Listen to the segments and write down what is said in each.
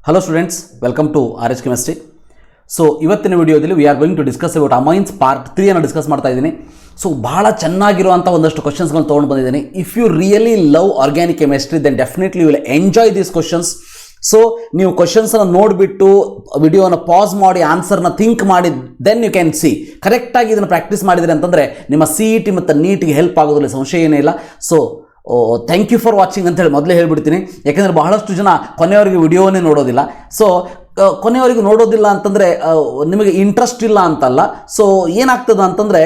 Hello students, welcome to RH Chemistry. So ಇವತ್ತಿನ ವಿಡಿಯೋದಲ್ಲಿ we are going to discuss about amines part 3 ಅನ್ನು discuss ಮಾಡ್ತಾ ಇದ್ದೀನಿ. So ಬಹಳ ಚೆನ್ನಾಗಿರುವಂಥ ಒಂದಷ್ಟು ಕ್ವಶನ್ಸ್ಗಳನ್ನು ತೊಗೊಂಡು ಬಂದಿದ್ದೀನಿ. If you really love organic chemistry then definitely you will enjoy these questions. So ನೀವು ಕ್ವಶನ್ಸನ್ನು ನೋಡಿಬಿಟ್ಟು ವಿಡಿಯೋನ ಪಾಸ್ ಮಾಡಿ ಆನ್ಸರ್ನ ಥಿಂಕ್ ಮಾಡಿ ದೆನ್ ಯು ಕ್ಯಾನ್ ಸಿ ಕರೆಕ್ಟಾಗಿ ಇದನ್ನು ಪ್ರಾಕ್ಟೀಸ್ ಮಾಡಿದರೆ ಅಂತಂದರೆ ನಿಮ್ಮ CET ಮತ್ತು ನೀಟ್ಗೆ ಹೆಲ್ಪ್ ಆಗೋದ್ರಲ್ಲಿ ಸಂಶಯ ಏನೇ ಇಲ್ಲ. So thank you for watching ಅಂತೇಳಿ ಮೊದಲೇ ಹೇಳ್ಬಿಡ್ತೀನಿ. ಯಾಕೆಂದರೆ ಬಹಳಷ್ಟು ಜನ ಕೊನೆಯವರೆಗೆ ವಿಡಿಯೋನೇ ನೋಡೋದಿಲ್ಲ. ಸೊ ಕೊನೆಯವರೆಗೂ ನೋಡೋದಿಲ್ಲ ಅಂತಂದರೆ ನಿಮಗೆ ಇಂಟ್ರೆಸ್ಟ್ ಇಲ್ಲ ಅಂತಲ್ಲ. ಸೊ ಏನಾಗ್ತದೆ ಅಂತಂದರೆ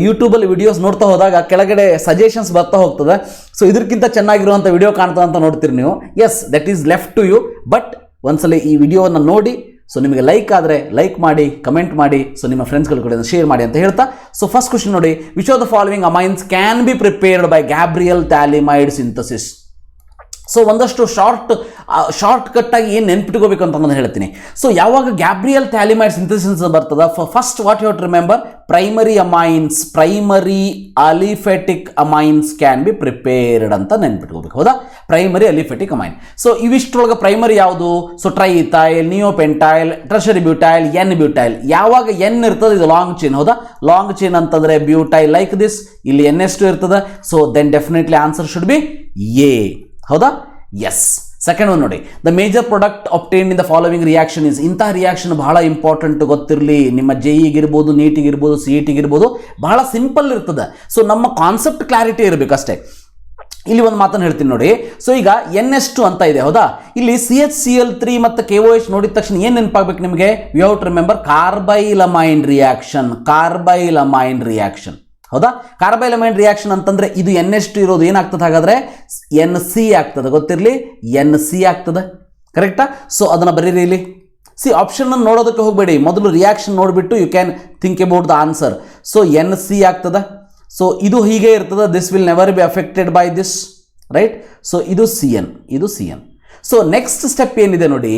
ಯೂಟ್ಯೂಬಲ್ಲಿ ವಿಡಿಯೋಸ್ ನೋಡ್ತಾ ಹೋದಾಗ ಕೆಳಗಡೆ ಸಜೆಷನ್ಸ್ ಬರ್ತಾ ಹೋಗ್ತದೆ. ಸೊ ಇದಕ್ಕಿಂತ ಚೆನ್ನಾಗಿರುವಂಥ ವಿಡಿಯೋ ಕಾಣ್ತದೆ ಅಂತ ನೋಡ್ತೀರಿ ನೀವು. Yes, that is left to you. But ಒಂದ್ಸಲ ಈ ವಿಡಿಯೋವನ್ನು ನೋಡಿ, ಸೊ ನಿಮಗೆ ಲೈಕ್ ಆದರೆ ಲೈಕ್ ಮಾಡಿ, ಕಮೆಂಟ್ ಮಾಡಿ, ಸೊ ನಿಮ್ಮ ಫ್ರೆಂಡ್ಸ್ಗಳ ಕೂಡ ಶೇರ್ ಮಾಡಿ ಅಂತ ಹೇಳ್ತಾ. ಸೊ ಫಸ್ಟ್ ಕ್ವಶನ್ ನೋಡಿ, which of the following amines can be prepared by Gabriel phthalimide synthesis. So ಒಂದಷ್ಟು ಶಾರ್ಟ್ ಕಟ್ಟಾಗಿ ಏನು ನೆನ್ಪಿಟ್ಕೋಬೇಕು ಅಂತ ನಾನು ಹೇಳ್ತೀನಿ. ಸೊ ಯಾವಾಗ ಗ್ಯಾಬ್ರಿಯಲ್ ಥ್ಯಾಲಿಮೈಡ್ ಸಿಂಥಸಿಸ್ ಬರ್ತದ, first what you have to remember, primary aliphatic amines can be prepared ಅಂತ ನೆನ್ಪಿಟ್ಕೋಬೇಕು. ಹೌದಾ, ಪ್ರೈಮರಿ ಅಲಿಫೆಟಿಕ್ ಅಮೈನ್. ಸೊ ಇವಿಷ್ಟರೊಳಗೆ ಪ್ರೈಮರಿ ಯಾವುದು? So triethyl, neopentyl, tertiary butyl, N butyl. ಯಾವಾಗ ಎನ್ ಇರ್ತದೆ ಇದು ಲಾಂಗ್ ಚೈನ್. ಹೌದಾ, ಲಾಂಗ್ ಚೈನ್ ಅಂತಂದ್ರೆ ಬ್ಯೂಟೈಲ್ ಲೈಕ್ ದಿಸ್, ಇಲ್ಲಿ NH2 ಇರ್ತದೆ. So then definitely answer should be A. ಹೌದಾ, ಎಸ್. ಸೆಕೆಂಡ್ ಒನ್ ನೋಡಿ, the major product obtained in the following reaction is. ಇಂತಹ ರಿಯಾಕ್ಷನ್ ಬಹಳ ಇಂಪಾರ್ಟೆಂಟ್ ಗೊತ್ತಿರಲಿ. ನಿಮ್ಮ JEಗಿರ್ಬೋದು, ನೀಟಿಗಿರ್ಬೋದು, CETಗಿರ್ಬೋದು, ಬಹಳ ಸಿಂಪಲ್ ಇರ್ತದೆ. ಸೊ ನಮ್ಮ ಕಾನ್ಸೆಪ್ಟ್ ಕ್ಲಾರಿಟಿ ಇರಬೇಕು ಅಷ್ಟೇ. ಇಲ್ಲಿ ಒಂದು ಮಾತನ್ನು ಹೇಳ್ತೀನಿ ನೋಡಿ. ಸೊ ಈಗ NH2 ಅಂತ ಇದೆ. ಹೌದಾ, ಇಲ್ಲಿ CHCl3 ಮತ್ತು KOH ನೋಡಿದ ತಕ್ಷಣ ಏನು ನೆನಪಾಗಬೇಕು ನಿಮಗೆ? You have to remember carbylamine reaction. ಹೌದಾ, ಕಾರ್ಬೈಲಮೈನ್ ರಿಯಾಕ್ಷನ್ ಅಂತಂದ್ರೆ ಇದು NH2 ಇರೋದು ಏನಾಗ್ತದೆ ಹಾಗಾದ್ರೆ NC ಆಗ್ತದೆ. ಗೊತ್ತಿರಲಿ, NC ಆಗ್ತದೆ. ಕರೆಕ್ಟಾ? ಸೊ ಅದನ್ನು ಬರೀರಿ ಇಲ್ಲಿ. ಆಪ್ಷನ್ ನೋಡೋದಕ್ಕೆ ಹೋಗಬೇಡಿ, ಮೊದಲು ರಿಯಾಕ್ಷನ್ ನೋಡಿಬಿಟ್ಟು you can think about the answer. So NC ಆಗ್ತದೆ. ಸೊ ಇದು ಹೀಗೆ ಇರ್ತದೆ, this will never be affected by this, right? So ಇದು CN. ಸೊ ನೆಕ್ಸ್ಟ್ ಸ್ಟೆಪ್ ಏನಿದೆ ನೋಡಿ,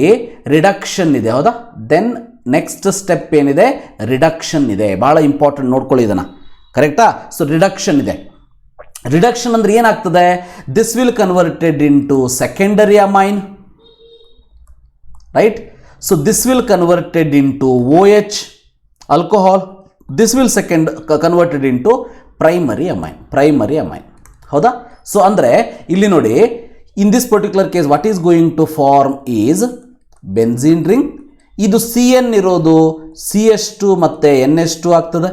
ರಿಡಕ್ಷನ್ ಇದೆ. ಹೌದಾ, ದೆನ್ ನೆಕ್ಸ್ಟ್ ಸ್ಟೆಪ್ ಏನಿದೆ, ರಿಡಕ್ಷನ್ ಇದೆ. ಬಹಳ ಇಂಪಾರ್ಟೆಂಟ್, ನೋಡ್ಕೊಳ್ಳಿ ಇದನ್ನು. ಕರೆಕ್ಟಾ? ಸೊ ರಿಡಕ್ಷನ್ ಇದೆ. ರಿಡಕ್ಷನ್ ಅಂದ್ರೆ ಏನಾಗ್ತದೆ? This will converted into secondary amine, right? So this will converted into OH alcohol. This will converted into primary amine. ಹೌದಾ? ಸೊ ಅಂದರೆ ಇಲ್ಲಿ ನೋಡಿ, in this particular case what is going to form is benzene ring. ಇದು CN ಇರೋದು CH2 ಮತ್ತು NH2 ಆಗ್ತದೆ.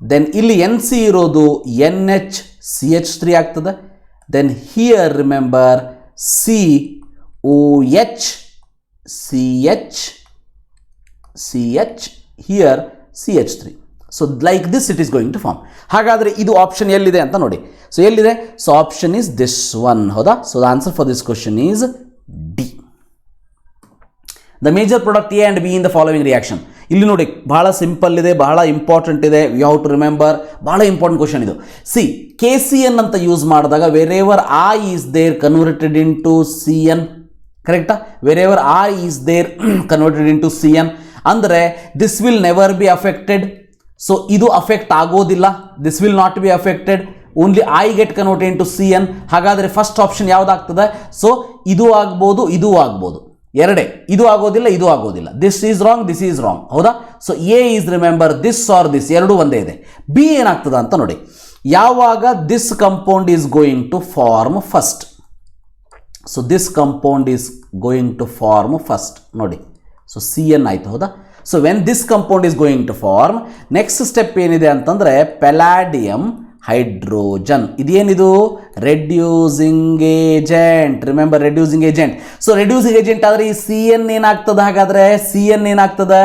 Then ಇಲ್ಲಿ NC ಇರೋದು NHCH3 ಆಗ್ತದೆ. Then here remember COH CH here CH3. So like this it is going to form. ಹಾಗಾದರೆ ಇದು option ಎಲ್ಲಿದೆ ಅಂತ ನೋಡಿ. ಸೊ ಎಲ್ಲಿದೆ? So option is this one. ಹೌದಾ? So the answer for this question is D. The major product A and B in the following reaction. ಇಲ್ಲಿ ನೋಡಿ, ಬಹಳ ಸಿಂಪಲ್ ಇದೆ, ಬಹಳ ಇಂಪಾರ್ಟೆಂಟ್ ಇದೆ. ಯು ಹ್ಯಾವ್ ಟು ರಿಮೆಂಬರ್, ಬಹಳ ಇಂಪಾರ್ಟೆಂಟ್ ಕ್ವಶನ್ ಇದು. KCN ಅಂತ ಯೂಸ್ ಮಾಡಿದಾಗ wherever I is there converted into CN. ಕರೆಕ್ಟಾ? Wherever I is there converted into CN ಅಂದರೆ this will never be affected. So ಇದು affect ಆಗೋದಿಲ್ಲ, this will not be affected. Only I get converted into CN. ಹಾಗಾದರೆ first option ಯಾವುದಾಗ್ತದೆ? So ಇದು ಆಗ್ಬೋದು, ಇದು ಆಗ್ಬೋದು, ಎರಡೇ. ಇದು ಆಗೋದಿಲ್ಲ, ಇದು ಆಗೋದಿಲ್ಲ. This is wrong. ಹೌದಾ? So A is remember this or this, ಎರಡೂ ಒಂದೇ ಇದೆ. B ಏನಾಗ್ತದೆ ಅಂತ ನೋಡಿ. ಯಾವಾಗ this compound is going to form first. So this compound is going to form first ನೋಡಿ. ಸೊ CN ಆಯಿತು. ಹೌದಾ? So when this compound is going to form, next step ಏನಿದೆ ಅಂತಂದರೆ ಪೆಲಾಡಿಯಂ ಹೈಡ್ರೋಜನ್. ಇದೇನಿದು? Reducing agent. Remember, reducing agent. So reducing agent ಆದರೆ ಈ CN ಏನಾಗ್ತದೆ? ಹಾಗಾದರೆ CN ಏನಾಗ್ತದೆ?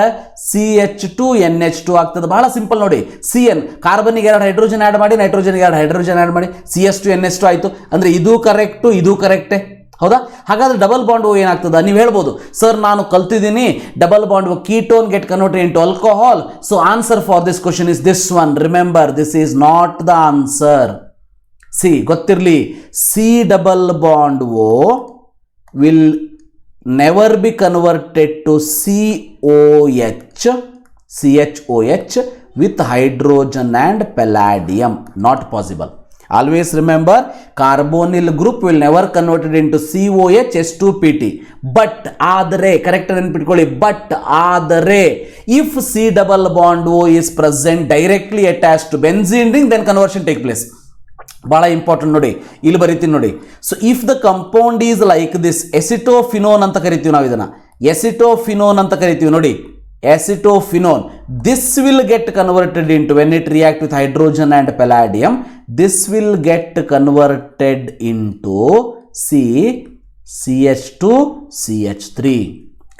CH2 NH2 ಆಗ್ತದೆ. ಬಹಳ ಸಿಂಪಲ್ ನೋಡಿ. CN ಕಾರ್ಬನ್ಗೆ 2 ಹೈಡ್ರೋಜನ್ ಆ್ಯಡ್ ಮಾಡಿ, ನೈಟ್ರೋಜನ್ಗೆ 2 ಹೈಡ್ರೋಜನ್ ಆ್ಯಡ್ ಮಾಡಿ, CH2 NH2 ಆಯಿತು. ಅಂದರೆ ಇದು ಕರೆಕ್ಟು, ಇದು ಕರೆಕ್ಟೇ. ಹೌದಾ? ಹಾಗಾದ್ರೆ ಡಬಲ್ ಬಾಂಡ್ ಏನಾಗ್ತದೆ? ನೀವು ಹೇಳ್ಬೋದು, ಸರ್ ನಾನು ಕಲ್ತಿದ್ದೀನಿ double bond ketone get converted into alcohol. So answer for this question is this one. Remember, this is not the answer. ಗೊತ್ತಿರಲಿ, C double bond will never be converted to CHOH with hydrogen and palladium. Not possible. Always remember carbonyl group will never converted into COH H2PT. But ಆದರೆ correct ನೆನ್ಪಿಟ್ಕೊಳ್ಳಿ, but ಆದರೆ if C double bond O is present directly attached to benzene ring, then conversion take place. ಬಹಳ important ನೋಡಿ, ಇಲ್ಲಿ ಬರೀತೀನಿ ನೋಡಿ. So if the compound is like this, acetophenone ಅಂತ ಕರಿತೀವಿ ನಾವು ಇದನ್ನ, ಎಸಿಟೋಫಿನೋನ್ ಅಂತ ಕರಿತೀವಿ ನೋಡಿ, acetophenone. This will get converted into, when it react with hydrogen and palladium, this will get converted into CH2 CH3.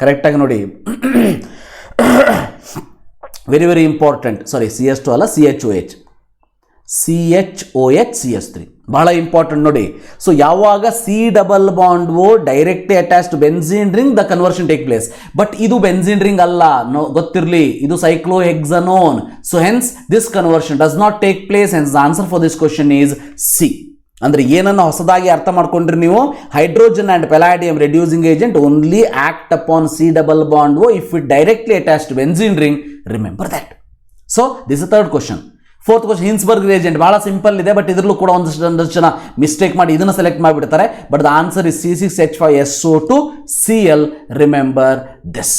Correct ಆಗಿ ನೋಡಿ. Very very important. ಸಾರಿ, CH2 ಅಲ್ಲ, CHOH CH3 ಬಹಳ ಇಂಪಾರ್ಟೆಂಟ್ ನೋಡಿ. ಸೊ ಯಾವಾಗ C double bond O directly attach to benzene ring, the conversion take place. But ಇದು benzene ring ಅಲ್ಲ, ಗೊತ್ತಿರಲಿ, ಇದು cyclohexanone. So hence this conversion does not take place. Hence the answer for this question is C. ಅಂದ್ರೆ ಏನನ್ನು ಹೊಸದಾಗಿ ಅರ್ಥ ಮಾಡ್ಕೊಂಡ್ರಿ ನೀವು, hydrogen and palladium reducing agent only act upon C double bond O if it directly attach to benzene ring. Remember that. So this is third question. Fourth question, Hinsberg reagent. ಬಹಳ simple ಇದೆ, but ಇದರಲ್ಲೂ ಕೂಡ ಒಂದಷ್ಟು ಜನ mistake ಮಾಡಿ ಇದನ್ನು select ಮಾಡಿಬಿಡ್ತಾರೆ. But the answer is C6H5SO2 Cl. Remember this.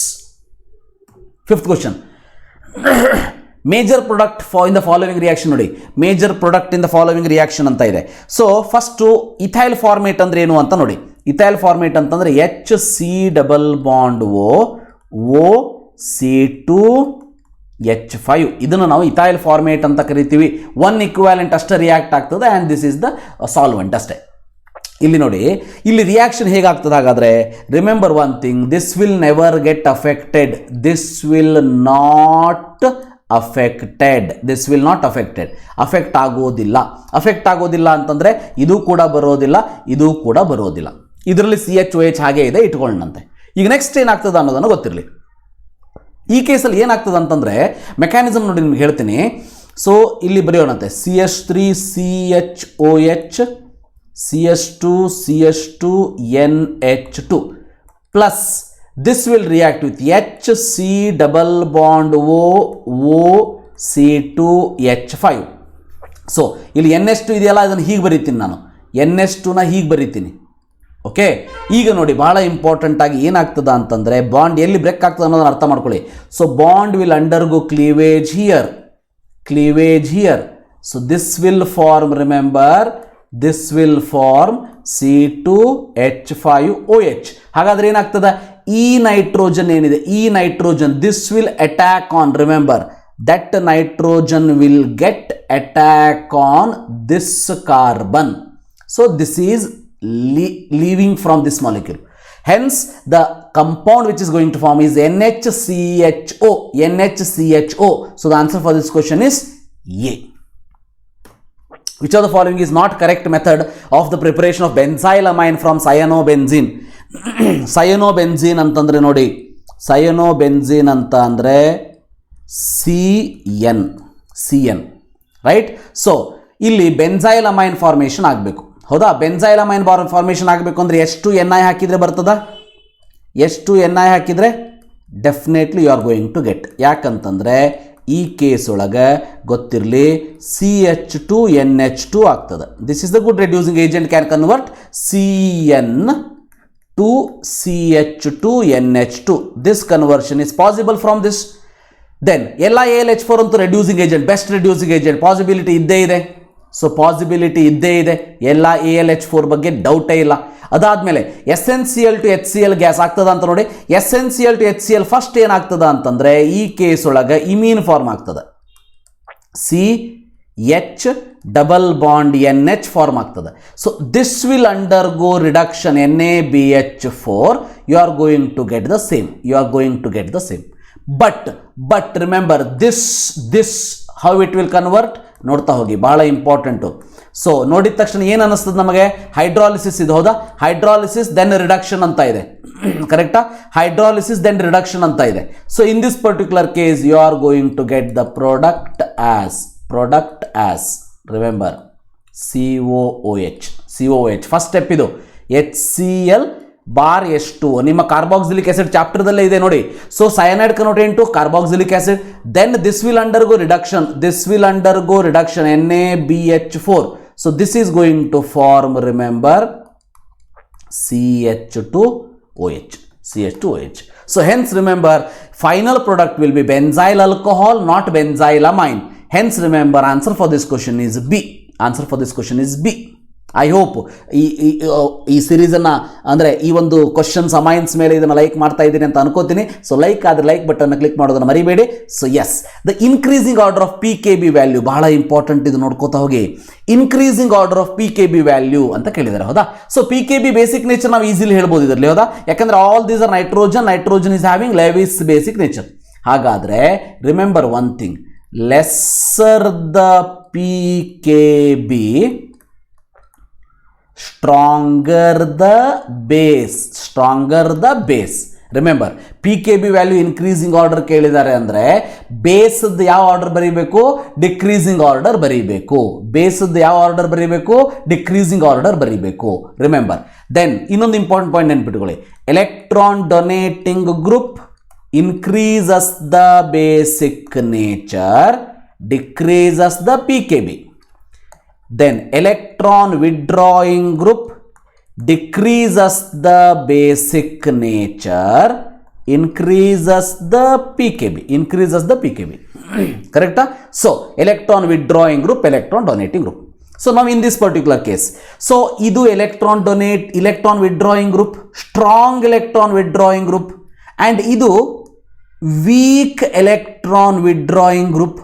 Fifth question, major product in the following reaction ನೋಡಿ. Major product in the following reaction ಅಂತ ಇದೆ. ಸೊ ಫಸ್ಟು ಇಥೈಲ್ ಫಾರ್ಮೇಟ್ ಅಂದ್ರೆ ಏನು ಅಂತ ನೋಡಿ. ಇಥೈಲ್ ಫಾರ್ಮೇಟ್ ಅಂತಂದ್ರೆ HC double bond O C2H5. ಇದನ್ನು ನಾವು ಇಥೈಲ್ ಫಾರ್ಮೇಟ್ ಅಂತ ಕರಿತೀವಿ. ಒನ್ ಇಕ್ವಾಲೆಂಟ್ ಅಷ್ಟೇ ರಿಯಾಕ್ಟ್ ಆಗ್ತದೆ, and this is the solvent ಅಷ್ಟೇ. ಇಲ್ಲಿ ನೋಡಿ, ಇಲ್ಲಿ ರಿಯಾಕ್ಷನ್ ಹೇಗಾಗ್ತದೆ ಹಾಗಾದರೆ, remember one thing, this will never get affected, this will not affected, this will not affected. Affect ಆಗೋದಿಲ್ಲ. ಅಫೆಕ್ಟ್ ಆಗೋದಿಲ್ಲ ಅಂತಂದರೆ ಇದು ಕೂಡ ಬರೋದಿಲ್ಲ, ಇದು ಕೂಡ ಬರೋದಿಲ್ಲ. ಇದರಲ್ಲಿ CHOH ಹಾಗೆ ಇದೆ, ಇಟ್ಕೊಳ್ಳೋಣಂತೆ. ಈಗ ನೆಕ್ಸ್ಟ್ ಏನಾಗ್ತದೆ ಅನ್ನೋದನ್ನು ಗೊತ್ತಿರಲಿ. ಈ ಕೇಸಲ್ಲಿ ಏನಾಗ್ತದೆ ಅಂತಂದರೆ, ಮೆಕ್ಯಾನಿಸಮ್ ನೋಡಿ ನಿಮ್ಗೆ ಹೇಳ್ತೀನಿ. ಸೊ ಇಲ್ಲಿ ಬರೆಯೋಣಂತೆ, CH3 CHOH CH2 CH2 NH2 plus this will react with HC double bond O C2H5. So ಇಲ್ಲಿ NH2 ಇದೆಯಲ್ಲ, ಅದನ್ನು ಹೀಗೆ ಬರೀತೀನಿ ನಾನು, NH2ನ ಹೀಗೆ ಬರೀತೀನಿ. ಓಕೆ, ಈಗ ನೋಡಿ ಬಹಳ ಇಂಪಾರ್ಟೆಂಟ್ ಆಗಿ ಏನಾಗ್ತದ ಅಂತಂದರೆ, ಬಾಂಡ್ ಎಲ್ಲಿ ಬ್ರೇಕ್ ಆಗ್ತದೆ ಅನ್ನೋದನ್ನ ಅರ್ಥ ಮಾಡ್ಕೊಳ್ಳಿ. So bond will undergo cleavage here, cleavage here. So this will form, remember, this will form C2H5OH. ಹಾಗಾದ್ರೆ ಏನಾಗ್ತದ, ಈ ನೈಟ್ರೋಜನ್ ಏನಿದೆ, ಈ nitrogen, this will attack on, remember, that nitrogen will get attack on this carbon. So this is leaving from this molecule. Hence the compound which is going to form is NHCHO. NHCHO. So the answer for this question is A. Which of the following is not correct method of the preparation of benzylamine from cyanobenzene? Cyanobenzene ಅಂತಂದ್ರೆ ನೋಡಿ, cyanobenzene ಅಂತ ಅಂದ್ರೆ CN, right. So ಇಲ್ಲಿ ಬೆನ್ಸೈಲಮೈನ್ formation ಆಗಬೇಕು, ಹೌದಾ? ಬೆನ್ಸೈಲಮೈನ್ formation ಆಗಬೇಕು ಅಂದರೆ H2NI ಹಾಕಿದರೆ ಬರ್ತದ. H2NI ಹಾಕಿದರೆ definitely you are going to get. ಯಾಕಂತಂದರೆ ಈ ಕೇಸ್ ಒಳಗೆ ಗೊತ್ತಿರಲಿ, CH2NH2 ಆಗ್ತದೆ. This is the good reducing agent, can convert CN to CH2NH2. This conversion is possible from this. Then LiAlH4 ಅಂತೂ reducing agent, best reducing agent, possibility ಇದ್ದೇ ಇದೆ. So possibility ಇದ್ದೇ ಇದೆ, LiAlH4 ಬಗ್ಗೆ ಡೌಟೇ ಇಲ್ಲ. ಅದಾದಮೇಲೆ SnCl to HCl ಗ್ಯಾಸ್ ಆಗ್ತದ ಅಂತ ನೋಡಿ. SnCl to HCl ಫಸ್ಟ್ ಏನಾಗ್ತದ ಅಂತಂದರೆ ಈ ಕೇಸ್ ಒಳಗೆ ಇಮೀನ್ ಫಾರ್ಮ್ ಆಗ್ತದೆ, CH double bond NH form ಆಗ್ತದೆ. So this will undergo reduction NaBH4. You are going to get the same, you are going to get the same. But remember this how it will convert ನೋಡ್ತಾ ಹೋಗಿ, ಬಹಳ important. So ನೋಡಿದ ತಕ್ಷಣ ಏನು ಅನ್ನಿಸ್ತದೆ ನಮಗೆ, hydrolysis ಇದು, ಹೌದಾ? ಹೈಡ್ರಾಲಿಸಿಸ್ ದೆನ್ ರಿಡಕ್ಷನ್ ಅಂತ ಇದೆ, ಕರೆಕ್ಟಾ? ಹೈಡ್ರಾಲಿಸಿಸ್ ದೆನ್ ರಿಡಕ್ಷನ್ ಅಂತ ಇದೆ. So in this particular case you are going to get the product as remember COOH. First step ಇದು, HCl ಬಾರ್ H2. ನಿಮ್ಮ ಕಾರ್ಬಾಕ್ಸಿಲಿಕ್ ಆಸಿಡ್ ಚಾಪ್ಟರ್ದಲ್ಲೇ ಇದೆ ನೋಡಿ. So cyanide convert to carboxylic acid, then this will undergo reduction, NaBH4. So this is going to form, remember, CH2OH. CH2OH. So hence remember, final product will be benzyl alcohol, not benzylamine. Hence remember, answer for this question is B. Answer for this question is B. I hope ಈ ಸೀರೀಸನ್ನು ಅಂದರೆ ಈ ಒಂದು questions amines ಮೇಲೆ ಇದನ್ನು like ಮಾಡ್ತಾ ಇದ್ದೀನಿ ಅಂತ ಅನ್ಕೋತೀನಿ. ಸೊ ಲೈಕ್ ಆದರೆ ಲೈಕ್ ಬಟನ್ನ ಕ್ಲಿಕ್ ಮಾಡೋದನ್ನು ಮರಿಬೇಡಿ. So yes, the increasing order of P K B value ಬಹಳ ಇಂಪಾರ್ಟೆಂಟ್, ಇದು ನೋಡ್ಕೋತಾ ಹೋಗಿ. Increasing order of P K B value ಅಂತ ಕೇಳಿದ್ದಾರೆ, ಹೌದಾ? So P K B basic nature ನಾವು ಈಸಿಲಿ ಹೇಳ್ಬೋದು ಇದರಲ್ಲಿ, ಹೌದಾ? ಯಾಕಂದ್ರೆ all these are nitrogen, nitrogen is having Lewis basic nature. ಹಾಗಾದರೆ remember one thing, lesser the P K B, stronger the base. Stronger the base. Remember, PKB value increasing order ಕೇಳಿದ್ದಾರೆ ಅಂದರೆ ಬೇಸ್ದು ಯಾವ order ಬರೀಬೇಕು? Decreasing order ಬರೀಬೇಕು. ಬೇಸ್ದು ಯಾವ order ಬರೀಬೇಕು? Decreasing order ಬರೀಬೇಕು. Remember. Then ಇನ್ನೊಂದು ಇಂಪಾರ್ಟೆಂಟ್ ಪಾಯಿಂಟ್ ನೆನ್ಪಿಟ್ಕೊಳ್ಳಿ, electron donating group increases the basic nature, decreases the PKB. Then electron withdrawing group decreases the basic nature, increases the PKB. Increases the PKB. Correct? So electron withdrawing group, electron donating group. So now in this particular case, so idu electron withdrawing group, strong electron withdrawing group, and idu weak electron withdrawing group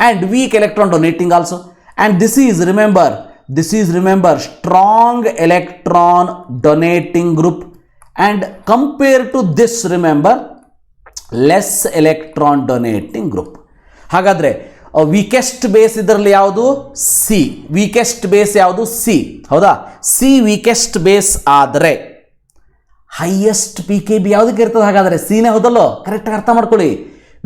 and weak electron donating also. And this is remember strong electron donating group, and compared to this remember less electron donating group. ಹಾಗಾದ್ರೆ weakest base ಇದರಲ್ಲಿ ಯಾವುದು? C. weakest base ಯಾವುದು? C. ಹೌದಾ? C weakest base ಆದರೆ highest P K B ಯಾವುದಕ್ಕೆ ಇರ್ತದೆ? ಹಾಗಾದರೆ ಸಿನೇ ಹೌದಲ್ಲೋ? ಕರೆಕ್ಟಾಗಿ ಅರ್ಥ ಮಾಡ್ಕೊಳ್ಳಿ.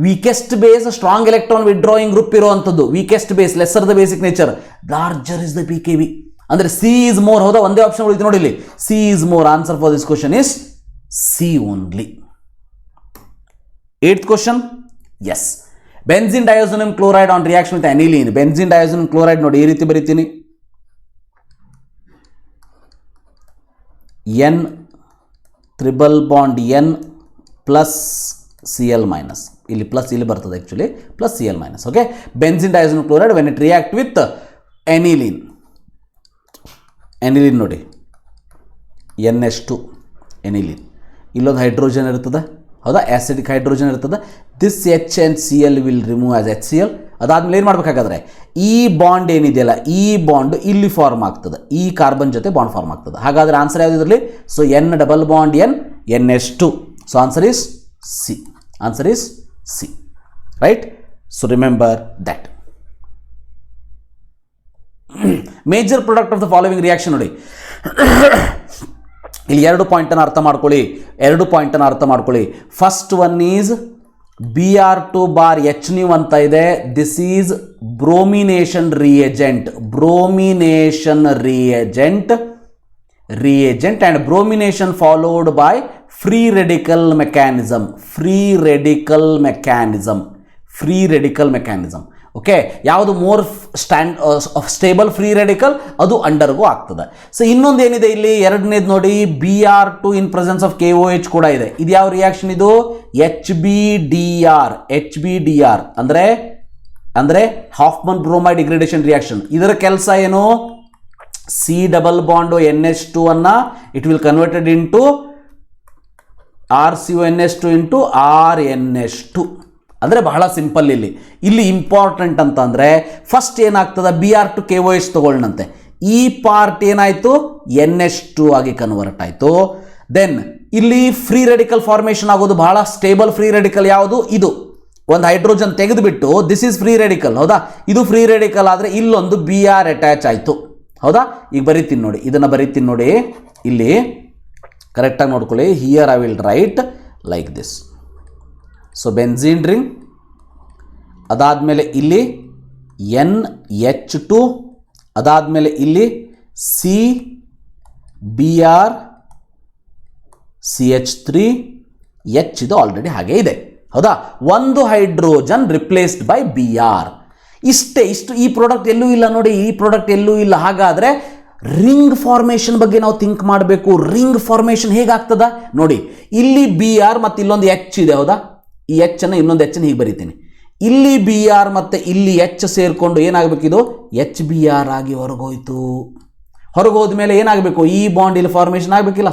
Weakest base strong electron withdrawing group ಇರುವಂಥದ್ದು. Weakest base lesser the basic nature, larger is the P K B. ಅಂದರೆ ಸಿ ಈಸ್ ಮೋರ್. ಹೌದಾ? ಒಂದೇ ಆಪ್ಷನ್ ಉಳಿತು ನೋಡಿ ಇಲ್ಲಿ, C is more. Answer for this question is C only. 8th question. Yes, benzene diazonium chloride on reaction with aniline. Benzene diazonium chloride ನೋಡಿ ಈ ರೀತಿ ಬರೀತೀನಿ, N triple bond N plus C L minus. ಇಲ್ಲಿ plus ಇಲ್ಲಿ ಬರ್ತದೆ actually, plus C L minus. Okay, benzene diazonium chloride when it react with aniline. Aniline ನೋಡಿ NH2 aniline, ಇಲ್ಲೊಂದು hydrogen ಇರ್ತದೆ, ಹೌದಾ? ಆ್ಯಸಿಡಿಕ್ ಹೈಡ್ರೋಜನ್ ಇರ್ತದೆ. This H and Cl will remove as HCl. ಅದಾದ್ಮೇಲೆ ಏನು ಮಾಡಬೇಕಾಗಾದ್ರೆ ಈ ಬಾಂಡ್ ಏನಿದೆಯಲ್ಲ, ಈ ಬಾಂಡ್ ಇಲ್ಲಿ ಫಾರ್ಮ್ ಆಗ್ತದೆ, ಈ ಕಾರ್ಬನ್ ಜೊತೆ ಬಾಂಡ್ ಫಾರ್ಮ್ ಆಗ್ತದೆ. ಹಾಗಾದರೆ ಆನ್ಸರ್ ಯಾವುದು ಇದರಲ್ಲಿ? So N double bond N, NH2. So answer is C. Answer is C, right? So remember that. Major product of the following reaction ನೋಡಿ, ಇಲ್ಲಿ 2 ಪಾಯಿಂಟನ್ನು ಅರ್ಥ ಮಾಡ್ಕೊಳ್ಳಿ. First one is Br2 bar H new ಅಂತ ಇದೆ. This is bromination reagent and bromination followed by free radical mechanism. Okay, ಯಾವುದು more stable free radical ಅದು undergo ಆಗ್ತದೆ. So ಇನ್ನೊಂದು ಏನಿದೆ ಇಲ್ಲಿ, ಎರಡನೇದು ನೋಡಿ, Br2 in presence of KOH ಕೂಡ ಇದೆ. ಇದು ಯಾವ ರಿಯಾಕ್ಷನ್? ಇದು HBDR ಅಂದರೆ ಹಾಫ್ಮನ್ ಬ್ರೋಮೈಡ್ ಡಿಗ್ರೇಡೇಷನ್ ರಿಯಾಕ್ಷನ್. ಇದರ ಕೆಲಸ ಏನು? ಸಿ ಡಬಲ್ ಬಾಂಡ್ NH2 ಅನ್ನ it will converted into RCONH2 into RNH2. ಅಂದರೆ ಬಹಳ ಸಿಂಪಲ್. ಇಲ್ಲಿ ಇಂಪಾರ್ಟೆಂಟ್ ಅಂತಂದರೆ ಫಸ್ಟ್ ಏನಾಗ್ತದೆ, Br2 KOH ತಗೊಳ್ಳಂತೆ, ಈ ಪಾರ್ಟ್ ಏನಾಯಿತು? NH2 ಆಗಿ ಕನ್ವರ್ಟ್ ಆಯಿತು. ದೆನ್ ಇಲ್ಲಿ ಫ್ರೀ ರೆಡಿಕಲ್ ಫಾರ್ಮೇಷನ್ ಆಗೋದು ಬಹಳ ಸ್ಟೇಬಲ್ ಫ್ರೀ ರೆಡಿಕಲ್ ಯಾವುದು? ಇದು. ಒಂದು ಹೈಡ್ರೋಜನ್ ತೆಗೆದುಬಿಟ್ಟು ದಿಸ್ ಈಸ್ ಫ್ರೀ ರೆಡಿಕಲ್, ಹೌದಾ? ಇದು ಫ್ರೀ ರೆಡಿಕಲ್ ಆದರೆ ಇಲ್ಲೊಂದು Br ಅಟ್ಯಾಚ್ ಆಯಿತು, ಹೌದಾ? ಈಗ ಬರೀತೀನಿ ನೋಡಿ, ಇದನ್ನು ಬರೀತೀನಿ ನೋಡಿ, ಇಲ್ಲಿ ಕರೆಕ್ಟಾಗಿ ನೋಡ್ಕೊಳ್ಳಿ. Here I will right like this. So benzene ring, ಅದಾದಮೇಲೆ ಇಲ್ಲಿ NH2, ಅದಾದಮೇಲೆ ಇಲ್ಲಿ Br CH3 H ಇದು ಆಲ್ರೆಡಿ ಹಾಗೆ ಇದೆ, ಹೌದಾ? ಒಂದು ಹೈಡ್ರೋಜನ್ ರಿಪ್ಲೇಸ್ಡ್ ಬೈ Br. ಇಷ್ಟು ಈ ಪ್ರಾಡಕ್ಟ್ ಎಲ್ಲೂ ಇಲ್ಲ ನೋಡಿ, ಈ ಪ್ರಾಡಕ್ಟ್ ಎಲ್ಲೂ ಇಲ್ಲ. ಹಾಗಾದರೆ ರಿಂಗ್ ಫಾರ್ಮೇಷನ್ ಬಗ್ಗೆ ನಾವು ಥಿಂಕ್ ಮಾಡಬೇಕು. ರಿಂಗ್ ಫಾರ್ಮೇಷನ್ ಹೇಗಾಗ್ತದ ನೋಡಿ, ಇಲ್ಲಿ ಬಿ ಆರ್ ಮತ್ತು ಇಲ್ಲೊಂದು ಎಚ್ ಇದೆ ಹೌದಾ, ಈ ಎಚ್ ಅನ್ನು ಇನ್ನೊಂದು ಎಚ್ ಹೀಗೆ ಬರೀತೀನಿ. ಇಲ್ಲಿ ಬಿ ಆರ್ ಮತ್ತು ಇಲ್ಲಿ ಎಚ್ ಸೇರಿಕೊಂಡು ಏನಾಗಬೇಕು, ಇದು ಎಚ್ ಬಿ ಆರ್ ಆಗಿ ಹೊರಗೋಯ್ತು. ಹೊರಗೋದ ಮೇಲೆ ಏನಾಗಬೇಕು, ಈ ಬಾಂಡ್ ಇಲ್ಲಿ ಫಾರ್ಮೇಷನ್ ಆಗಬೇಕಿಲ್ಲ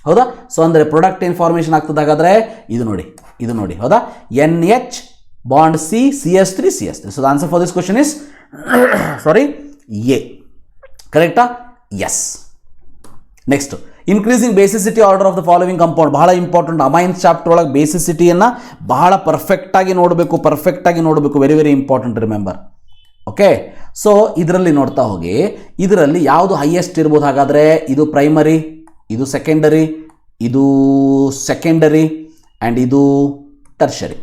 ಹೌದಾ. ಸೊ ಅಂದರೆ ಪ್ರಾಡಕ್ಟ್ ಏನು ಫಾರ್ಮೇಷನ್ ಆಗ್ತದೆ ಹಾಗಾದರೆ ಇದು ನೋಡಿ ಹೌದಾ, N H bond C CS3 CS3. So the answer for this question is A. ಕರೆಕ್ಟಾ? Yes. Next, increasing basicity order of the following compound. ಬಹಳ ಇಂಪಾರ್ಟೆಂಟ್. ಅಮೈನ್ಸ್ ಚಾಪ್ಟರ್ ಒಳಗೆ ಬೇಸಿಸಿಟಿಯನ್ನು ಬಹಳ ಪರ್ಫೆಕ್ಟಾಗಿ ನೋಡಬೇಕು. Very very important, remember. Okay, so ಇದರಲ್ಲಿ ನೋಡ್ತಾ ಹೋಗಿ, ಇದರಲ್ಲಿ ಯಾವುದು ಹೈಯೆಸ್ಟ್ ಇರ್ಬೋದು ಹಾಗಾದರೆ, ಇದು ಪ್ರೈಮರಿ, ಇದು ಸೆಕೆಂಡರಿ ಆ್ಯಂಡ್ ಇದು ಟರ್ಷರಿ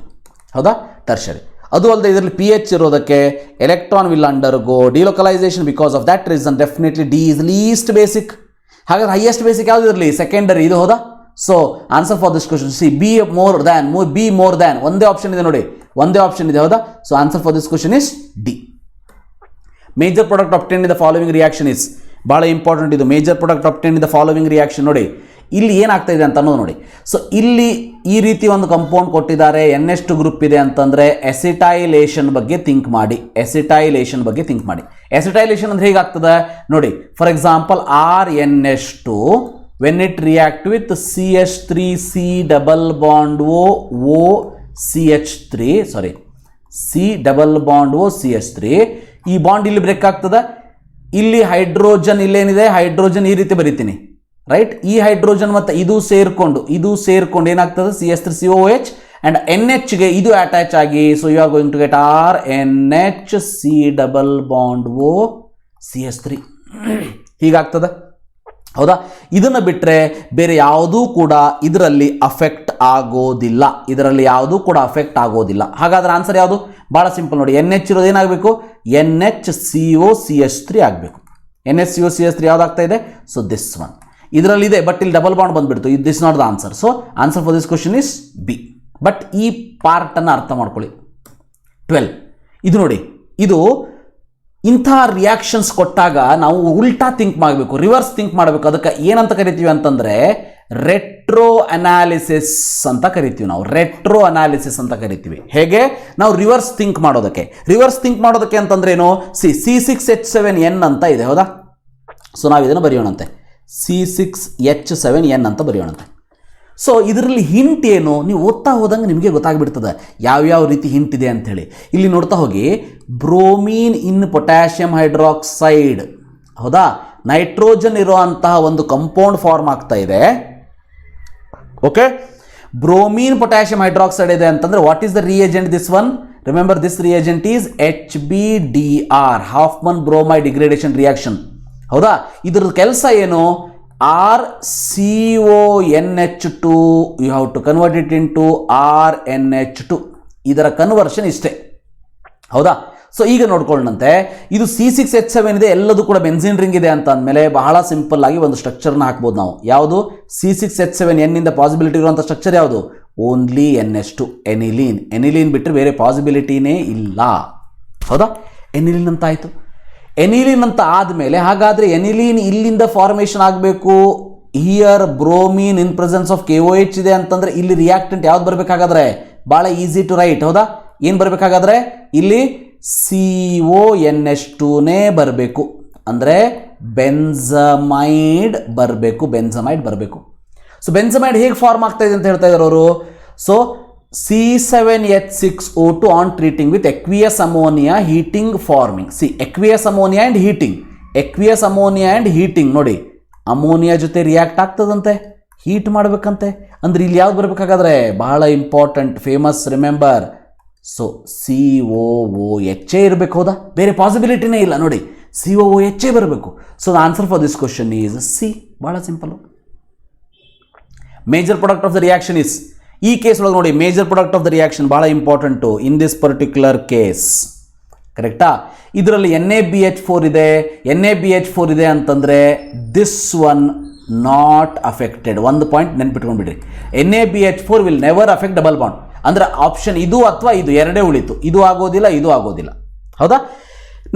ಹೌದಾ, ಟರ್ಷರಿ. ಅದು ಅಲ್ಲದೆ ಇದರಲ್ಲಿ PH ಇರೋದಕ್ಕೆ electron will undergo delocalisation. Because of that reason definitely D is least basic. ಹಾಗಾದ್ರೆ ಹೈಯೆಸ್ಟ್ ಬೇಸಿಕ್ ಯಾವುದು ಇರಲಿ, ಸೆಕೆಂಡರಿ ಇದು ಹೌದಾ. So answer for this question C B more than. ಒಂದೇ ಆಪ್ಷನ್ ಇದೆ ನೋಡಿ, ಒಂದೇ ಆಪ್ಷನ್ ಇದೆ ಹೌದಾ. So answer for this question is D. Major product obtained in the following reaction is. ಭಾಳ ಇಂಪಾರ್ಟೆಂಟ್ ಇದು. Major product obtained in the following reaction ನೋಡಿ, ಇಲ್ಲಿ ಏನಾಗ್ತಾ ಇದೆ ಅಂತ ಅನ್ನೋದು ನೋಡಿ. ಸೊ ಇಲ್ಲಿ ಈ ರೀತಿ ಒಂದು ಕಂಪೌಂಡ್ ಕೊಟ್ಟಿದ್ದಾರೆ, NH2 ಗ್ರೂಪ್ ಇದೆ ಅಂತಂದರೆ ಎಸಿಟೈಲೇಷನ್ ಬಗ್ಗೆ ಥಿಂಕ್ ಮಾಡಿ. ಎಸಿಟೈಲೇಷನ್ ಅಂದರೆ ಹೇಗಾಗ್ತದೆ ನೋಡಿ. For example RNH2 when it react with CH3C double bond O CH3 C double bond O CH3, ಈ ಬಾಂಡ್ ಇಲ್ಲಿ ಬ್ರೇಕ್ ಆಗ್ತದೆ. ಇಲ್ಲಿ ಹೈಡ್ರೋಜನ್ ಇಲ್ಲೇನಿದೆ, ಹೈಡ್ರೋಜನ್ ಈ ರೀತಿ ಬರಿತೀನಿ ರೈಟ್. ಈ ಹೈಡ್ರೋಜನ್ ಮತ್ತು ಇದು ಸೇರ್ಕೊಂಡು ಏನಾಗ್ತದೆ, CH3COH ಆ್ಯಂಡ್ NHಗೆ ಇದು ಅಟ್ಯಾಚ್ ಆಗಿ, so you are going to get RNH C double bond O CH3 ಹೀಗಾಗ್ತದೆ ಹೌದಾ. ಇದನ್ನು ಬಿಟ್ಟರೆ ಬೇರೆ ಯಾವುದೂ ಕೂಡ ಇದರಲ್ಲಿ ಅಫೆಕ್ಟ್ ಆಗೋದಿಲ್ಲ. ಹಾಗಾದ್ರೆ ಆನ್ಸರ್ ಯಾವುದು? ಭಾಳ ಸಿಂಪಲ್ ನೋಡಿ, NH ಇರೋದು ಏನಾಗಬೇಕು, NHCOCH3 ಆಗಬೇಕು. NHCOCH3 ಯಾವ್ದಾಗ್ತಾ ಇದೆ? ಸೊ ದಿಸ್ ಒನ್ ಇದರಲ್ಲಿ ಇದೆ, ಬಟ್ ಇಲ್ಲಿ ಡಬಲ್ ಬಾಂಡ್ ಬಂದುಬಿಡ್ತು. This not the answer. So answer for this question is B. But ಈ ಪಾರ್ಟನ್ನು ಅರ್ಥ ಮಾಡ್ಕೊಳ್ಳಿ. 12 ಇದು ನೋಡಿ, ಇದು ಇಂಥ ರಿಯಾಕ್ಷನ್ಸ್ ಕೊಟ್ಟಾಗ ನಾವು ಉಲ್ಟಾ ಥಿಂಕ್ ಮಾಡಬೇಕು, ರಿವರ್ಸ್ ಥಿಂಕ್ ಮಾಡಬೇಕು. ಅದಕ್ಕೆ ಏನಂತ ಕರಿತೀವಿ ಅಂತಂದರೆ ರೆಟ್ರೋ ಅನಾಲಿಸಿಸ್ ಅಂತ ಕರಿತೀವಿ. ಹೇಗೆ ನಾವು ರಿವರ್ಸ್ ಥಿಂಕ್ ಮಾಡೋದಕ್ಕೆ ಅಂತಂದ್ರೆ ಏನು, C6H7N ಅಂತ ಇದೆ ಹೌದಾ. ಸೊ ನಾವು ಇದನ್ನು ಬರೆಯೋಣಂತೆ, C6H7N ಅಂತ ಬರೆಯೋಣಂತೆ. ಸೊ ಇದರಲ್ಲಿ ಹಿಂಟ್ ಏನು, ನೀವು ಓದ್ತಾ ಹೋದಂಗೆ ನಿಮಗೆ ಗೊತ್ತಾಗ್ಬಿಡ್ತದೆ ಯಾವ್ಯಾವ ರೀತಿ ಹಿಂಟ್ ಇದೆ ಅಂಥೇಳಿ. ಇಲ್ಲಿ ನೋಡ್ತಾ ಹೋಗಿ, ಬ್ರೋಮೀನ್ ಇನ್ ಪೊಟ್ಯಾಷಿಯಂ ಹೈಡ್ರಾಕ್ಸೈಡ್ ಹೌದಾ, ನೈಟ್ರೋಜನ್ ಇರುವಂತಹ ಒಂದು ಕಂಪೌಂಡ್ ಫಾರ್ಮ್ ಆಗ್ತಾ ಇದೆ. ಓಕೆ, ಬ್ರೋಮೀನ್ ಪೊಟ್ಯಾಷಿಯಂ ಹೈಡ್ರಾಕ್ಸೈಡ್ ಇದೆ ಅಂತಂದ್ರೆ what is the reagent? This one, remember this reagent is HBDR, Hofmann bromide degradation reaction ಹೌದಾ. ಇದ್ರದ್ದು ಕೆಲಸ ಏನು, RCONH2 you have to convert it into RNH2. ಇದರ ಕನ್ವರ್ಷನ್ ಇಷ್ಟೇ ಹೌದಾ. ಸೊ ಈಗ ನೋಡ್ಕೊಳ್ಳಂತೆ, ಇದು C6H7 ಇದೆ, ಎಲ್ಲದೂ ಕೂಡ ಬೆನ್ಸಿನ್ ರಿಂಗ್ ಇದೆ ಅಂತ ಅಂದಮೇಲೆ ಬಹಳ ಸಿಂಪಲ್ ಆಗಿ ಒಂದು ಸ್ಟ್ರಕ್ಚರ್ನ ಹಾಕ್ಬೋದು ನಾವು. ಯಾವುದು? C6H7N ಇಂದ ಪಾಸಿಬಿಲಿಟಿ ಇರುವಂಥ ಸ್ಟ್ರಕ್ಚರ್ ಯಾವುದು? ಓನ್ಲಿ NH2, ಎನಿಲೀನ್ ಬಿಟ್ಟರೆ ಬೇರೆ ಪಾಸಿಬಿಲಿಟಿನೇ ಇಲ್ಲ ಹೌದಾ. ಎನಿಲೀನ್ ಅಂತ ಆಯಿತು. ಎನಿಲೀನ್ ಅಂತ ಆದಮೇಲೆ ಹಾಗಾದರೆ ಎನಿಲೀನ್ ಇಲ್ಲಿಂದ ಫಾರ್ಮೇಷನ್ ಆಗಬೇಕು. Here bromine in presence of KOH ಇದೆ ಅಂತಂದರೆ ಇಲ್ಲಿ ರಿಯಾಕ್ಟೆಂಟ್ ಯಾವ್ದು ಬರಬೇಕಾಗಾದ್ರೆ, ಭಾಳ ಈಸಿ ಟು ರೈಟ್ ಹೌದಾ. ಏನು ಬರಬೇಕಾಗಾದ್ರೆ ಇಲ್ಲಿ CONH2ನೇ ಬರಬೇಕು, ಅಂದರೆ ಬೆನ್ಜಮೈಡ್ ಬರಬೇಕು. ಸೊ ಬೆನ್ಜಮೈಡ್ ಹೇಗೆ ಫಾರ್ಮ್ ಆಗ್ತಾ ಇದೆ ಅಂತ ಹೇಳ್ತಾ ಇದ್ದಾರೆ ಅವರು. So C7H6O2 on treating with aqueous ammonia heating forming. Aqueous ammonia and heating ನೋಡಿ, ಅಮೋನಿಯಾ ಜೊತೆ ರಿಯಾಕ್ಟ್ ಆಗ್ತದಂತೆ, ಹೀಟ್ ಮಾಡಬೇಕಂತೆ. ಅಂದ್ರೆ ಇಲ್ಲಿ ಯಾವ್ದು ಬರಬೇಕಾಗಾದ್ರೆ, ಬಹಳ important famous, remember. So COOH ಇರಬೇಕು ಹೌದಾ, ಬೇರೆ ಪಾಸಿಬಿಲಿಟಿನೇ ಇಲ್ಲ ನೋಡಿ, COOH ಬರಬೇಕು. So the answer for this question is C. ಬಹಳ simple. Major product of the reaction is, ಈ ಕೇಸ್ ಒಳಗೆ ನೋಡಿ, major product of the reaction ಬಹಳ important in this particular case. ಕರೆಕ್ಟಾ? ಇದರಲ್ಲಿ NaBH4 ಇದೆ ಅಂತಂದರೆ ದಿಸ್ ಒನ್ ನಾಟ್ ಅಫೆಕ್ಟೆಡ್. ಒಂದು ಪಾಯಿಂಟ್ ನೆನ್ಪಿಟ್ಕೊಂಡ್ಬಿಡ್ರಿ, NaBH4 will never affect double bond. ಅಂದರೆ ಆಪ್ಷನ್ ಇದು ಅಥವಾ ಇದು ಎರಡೇ ಉಳಿತು, ಇದು ಆಗೋದಿಲ್ಲ. ಹೌದಾ.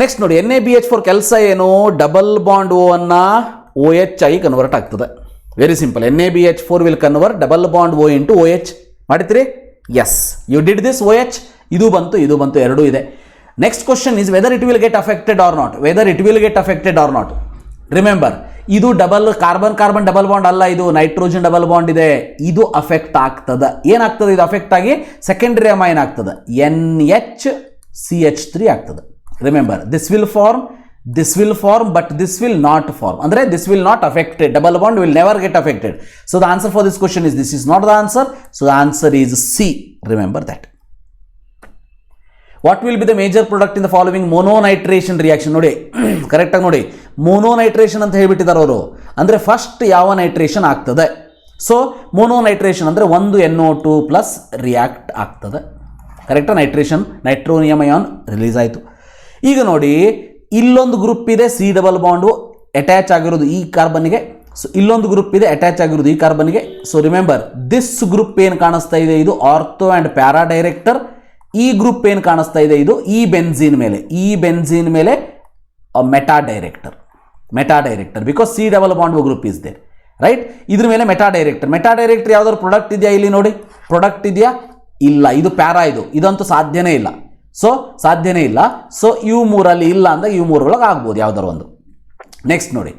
ನೆಕ್ಸ್ಟ್ ನೋಡಿ NaBH4 ಕೆಲಸ ಏನು, ಡಬಲ್ ಬಾಂಡ್ ಓ ಅನ್ನು OH ಆಗಿ ಕನ್ವರ್ಟ್ ಆಗ್ತದೆ. Very simple. NaBH4 will convert double bond O into OH. ಮಾಡಿದ್ರಿ? Yes, you did this. OH ಇದು ಬಂತು ಎರಡೂ ಇದೆ. Next question is whether it will get affected or not. Whether it will get affected or not. Remember, ಇದು double carbon double bond ಅಲ್ಲ, ಇದು nitrogen double bond ಇದೆ. ಇದು ಅಫೆಕ್ಟ್ ಆಗ್ತದೆ. ಏನಾಗ್ತದೆ ಇದು ಅಫೆಕ್ಟ್ ಆಗಿ? ಸೆಕೆಂಡರಿ ಅಮೈನ್ ಆಗ್ತದೆ, NHCH3 ಆಗ್ತದೆ. Remember, this will form but this will not form. ಅಂದರೆ this will not affected. Double bond will never get affected. So the answer for this question is, this is not the answer. So the answer is C. Remember that. What will be the major product in the following mononitration reaction? ನೋಡಿ ಕರೆಕ್ಟಾಗಿ ನೋಡಿ, ಮೊನೋನೈಟ್ರೇಷನ್ ಅಂತ ಹೇಳಿಬಿಟ್ಟಿದ್ದಾರೆ ಅವರು. ಅಂದರೆ first ಯಾವ nitration ಆಗ್ತದೆ. So ಮೊನೋನೈಟ್ರೇಷನ್ ಅಂದರೆ ಒಂದು NO2 ಪ್ಲಸ್ ರಿಯಾಕ್ಟ್ ಆಗ್ತದೆ. ಕರೆಕ್ಟಾ? ನೈಟ್ರೋನಿಯಂ ಅಯಾನ್ ರಿಲೀಸ್ ಆಯಿತು. ಈಗ ನೋಡಿ, ಇಲ್ಲೊಂದು ಗ್ರೂಪ್ ಇದೆ, C ಡಬಲ್ ಬಾಂಡು ಅಟ್ಯಾಚ್ ಆಗಿರೋದು ಈ ಕಾರ್ಬನ್ಗೆ. ಸೊ ಇಲ್ಲೊಂದು ಗ್ರೂಪ್ ಇದೆ ಅಟ್ಯಾಚ್ ಆಗಿರೋದು ಈ ಕಾರ್ಬನ್ಗೆ. ಸೊ ರಿಮೆಂಬರ್, ದಿಸ್ ಗ್ರೂಪ್ ಏನು ಕಾಣಿಸ್ತಾ ಇದೆ, ಇದು ಆರ್ಥೋ ಆ್ಯಂಡ್ ಪ್ಯಾರಾ ಡೈರೆಕ್ಟರ್. ಈ ಗ್ರೂಪ್ ಏನು ಕಾಣಿಸ್ತಾ ಇದೆ, ಇದು ಈ ಬೆನ್ಝೀನ್ ಮೇಲೆ meta director. Because C double bond group is there, right? ಇದ್ರ ಮೇಲೆ ಮೆಟಾ ಡೈರೆಕ್ಟರ್ ಯಾವ್ದಾದ್ರು ಪ್ರಾಡಕ್ಟ್ ಇದೆಯಾ ಇಲ್ಲಿ ನೋಡಿ? ಪ್ರಾಡಕ್ಟ್ ಇದೆಯಾ? ಇಲ್ಲ. ಇದು ಪ್ಯಾರಾ, ಇದಂತೂ ಸಾಧ್ಯನೇ ಇಲ್ಲ. ಸೊ ಇವು ಮೂರಲ್ಲಿ ಇಲ್ಲ ಅಂದ್ರೆ ಇವು ಮೂರೊಳಗೆ ಆಗ್ಬೋದು ಯಾವ್ದಾರು ಒಂದು. ನೆಕ್ಸ್ಟ್ ನೋಡಿ,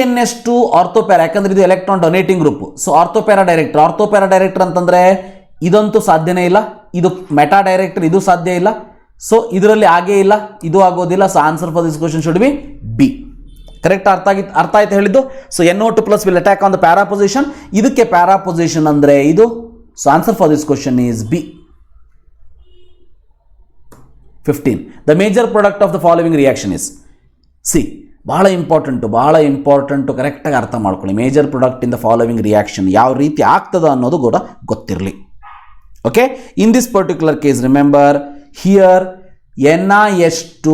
NH2 ಆರ್ಥೋಪ್ಯಾರಾ, ಯಾಕಂದ್ರೆ ಇದು electron donating group. So ortho para director ಅಂತಂದ್ರೆ ಇದಂತೂ ಸಾಧ್ಯನೇ ಇಲ್ಲ. ಇದು ಮೆಟಾ ಡೈರೆಕ್ಟರ್, ಇದು ಸಾಧ್ಯ ಇಲ್ಲ. ಸೊ ಇದರಲ್ಲಿ ಆಗೇ ಇಲ್ಲ, ಇದು ಆಗೋದಿಲ್ಲ. So answer for this question should be B. Correct? ಅರ್ಥ ಆಯ್ತು ಹೇಳಿದ್ದು. So NO2 plus will attack on the para position. ಇದಕ್ಕೆ ಪ್ಯಾರಾ ಪೊಸಿಷನ್ ಅಂದ್ರೆ ಇದು. So answer for this question is B. 15. The major product of the following reaction is C. ಬಹಳ important, ಕರೆಕ್ಟಾಗಿ ಅರ್ಥ ಮಾಡ್ಕೊಳ್ಳಿ. Major product in the following reaction ಯಾವ ರೀತಿ ಆಗ್ತದ ಅನ್ನೋದು ಕೂಡ ಗೊತ್ತಿರಲಿ. Okay, in this particular case remember here NiH2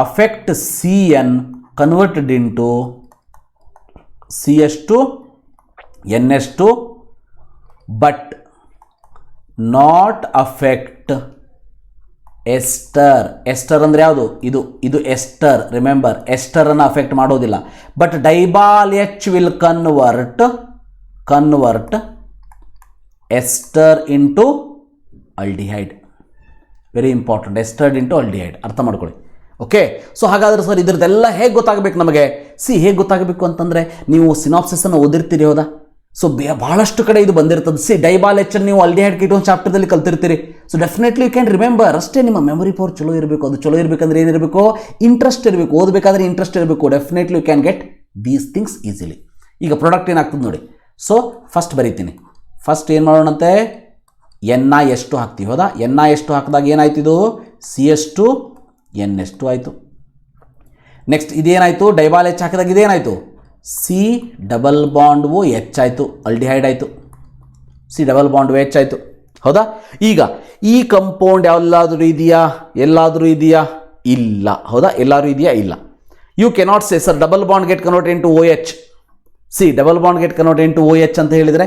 affect CN converted into CH2 NH2 but not affect ester ಅಂದರೆ ಯಾವುದು? ಇದು ಎಸ್ಟರ್. ರಿಮೆಂಬರ್, ಎಸ್ಟರ್ ಅನ್ನು ಅಫೆಕ್ಟ್ ಮಾಡೋದಿಲ್ಲ. But DIBAL H will convert ester into aldehyde. Very important, ester into aldehyde. ಅರ್ಥ ಮಾಡ್ಕೊಳ್ಳಿ. Okay, so ಹಾಗಾದ್ರೆ sir ಇದ್ರದ್ದೆಲ್ಲ ಹೇಗೆ ಗೊತ್ತಾಗಬೇಕು ನಮಗೆ? ಹೇಗೆ ಗೊತ್ತಾಗಬೇಕು ಅಂತಂದರೆ ನೀವು ಸಿನಾಪ್ಸಿಸನ್ನು ಓದಿರ್ತೀರಿ, ಹೌದಾ? ಸೊ ಬಹಳಷ್ಟು ಕಡೆ ಇದು ಬಂದಿರ್ತದೆ. ಡೈಬಾಲ್ H ನೀವು ಅಲ್ಡಿಹೈಡ್ ಕೀಟೋನ್ ಚಾಪ್ಟರ್ದಲ್ಲಿ ಕಲ್ತಿರ್ತೀರಿ. So definitely you can remember. ಅಷ್ಟೇ ನಿಮ್ಮ ಮೆಮೊರಿ ಪವರ್ ಚಲೋ ಇರಬೇಕು. ಅದು ಚಲೋ ಇರಬೇಕಂದ್ರೆ ಏನಿರಬೇಕು? ಇಂಟ್ರೆಸ್ಟ್ ಇರಬೇಕು. ಓದಬೇಕಾದ್ರೆ ಇಂಟ್ರೆಸ್ಟ್ ಇರಬೇಕು. Definitely you can get these things easily. ಈಗ ಪ್ರಾಡಕ್ಟ್ ಏನಾಗ್ತದೆ ನೋಡಿ. ಸೊ ಫಸ್ಟ್ ಬರೀತೀನಿ. ಫಸ್ಟ್ ಏನು ಮಾಡೋಣಂತೆ? NiH2 ಹಾಕ್ತೀವಿ, ಹೌದಾ? NiH2 ಹಾಕಿದಾಗ ಏನಾಯ್ತು? ಇದು CH2 NH2 ಆಯಿತು. ನೆಕ್ಸ್ಟ್ ಇದೇನಾಯಿತು? ಡೈಬಾಲ್ H ಹಾಕಿದಾಗ ಇದೇನಾಯಿತು? C double bond O H ಆಯಿತು, ಅಲ್ಡಿಹೈಡ್ ಆಯಿತು. C double bond O H ಆಯಿತು, ಹೌದಾ? ಈಗ ಈ ಕಂಪೌಂಡ್ ಎಲ್ಲಾದರೂ ಇದೆಯಾ? ಇಲ್ಲ, ಹೌದಾ? ಎಲ್ಲರೂ ಇದೆಯಾ? ಇಲ್ಲ. You cannot say sir double bond get convert into OH. Double bond get convert into OH ಅಂತ ಹೇಳಿದರೆ